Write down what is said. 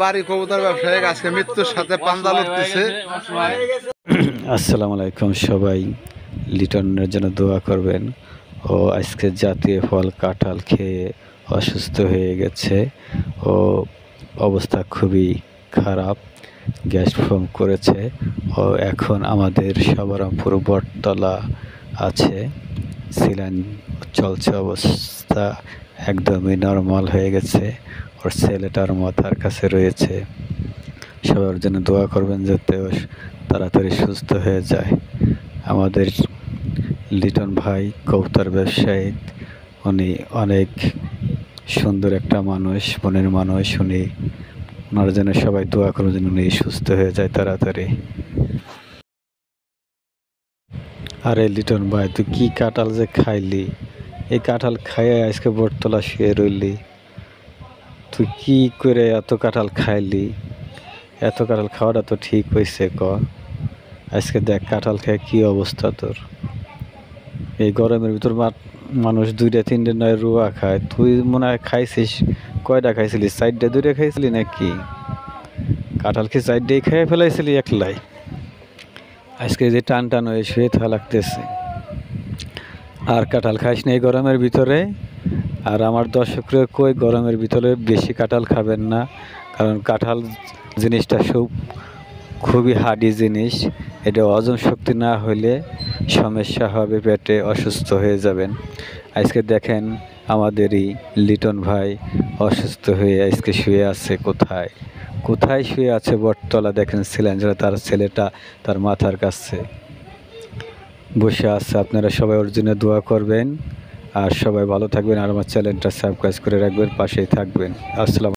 বাড়ি কবুতর ব্যবসায়ী আজকে মৃত্যুর সাথে পাঞ্জা লড়তেছে। আসসালামু আলাইকুম সবাই, লিটনের জন্য দোয়া করবেন। ও আজকে জাতীয় ফল কাঁঠাল খেয়ে অসুস্থ হয়ে গেছে। ও অবস্থা খুবই খারাপ, গ্যাস ফর্ম করেছে। ও এখন আমাদের সবরমপুর বটতলা আছে, সিলাইন চলছে, অবস্থা একদমই নর্মাল হয়ে গেছে। ওর ছেলেটার মাথার কাছে রয়েছে। সবার জন্য দোয়া করবেন যাতে ও তাড়াতাড়ি সুস্থ হয়ে যায়। আমাদের লিটন ভাই কবুতর ব্যবসায়ী, উনি অনেক সুন্দর একটা মানুষ, মনের মানুষ। ওনার জন্য সবাই দোয়া করবেন যেন উনি সুস্থ হয়ে যায় তাড়াতাড়ি। আরে লিটন ভাই, তুই কি কাঁঠাল যে খাইলি! এই কাঁঠাল খাইয়ে আজকে বটতলা শুয়ে রইলি। তুই কি করে এত কাঁঠাল খাইলি? এত কাঁঠাল খাওয়াটা তো ঠিক হয়েছে ক? আজকে দেখ কাঁঠাল খেয়ে কি অবস্থা তোর। এই গরমের ভিতর মানুষ 2টা 3টে নয় রুয়া খায়, তুই মনে হয় খাইছিস। কয়টা খাইছিলি? 4টে 2টা খাইছিলি নাকি? কাঁঠাল কি 4টাই খেয়ে ফেলাইছিলি একলাই? আজকে যে টান টান হয়ে শুয়ে থাকা লাগতেছে। আর কাঁঠাল খাইস না এই গরমের ভিতরে। আর আমার দর্শকরা কই গরমের ভিতরে বেশি কাঁঠাল খাবেন না, কারণ কাঁঠাল জিনিসটা খুবই হার্ডি জিনিস। এটা হজম শক্তি না হলে সমস্যা হবে, পেটে অসুস্থ হয়ে যাবেন। আজকে দেখেন আমাদেরই লিটন ভাই অসুস্থ হয়ে আজকে শুয়ে আছে। কোথায় কোথায় শুয়ে আছে? বটতলা দেখেন, সিলিন্ডারে তার ছেলেটা তার মাথার কাছে বসে আছে। আপনারা সবাই ওর জন্য দোয়া করবেন, আর সবাই ভালো থাকবেন। আর আমার চ্যানেলটা সাবস্ক্রাইব করে রাখবেন, পাশেই থাকবেন। আসসালাম।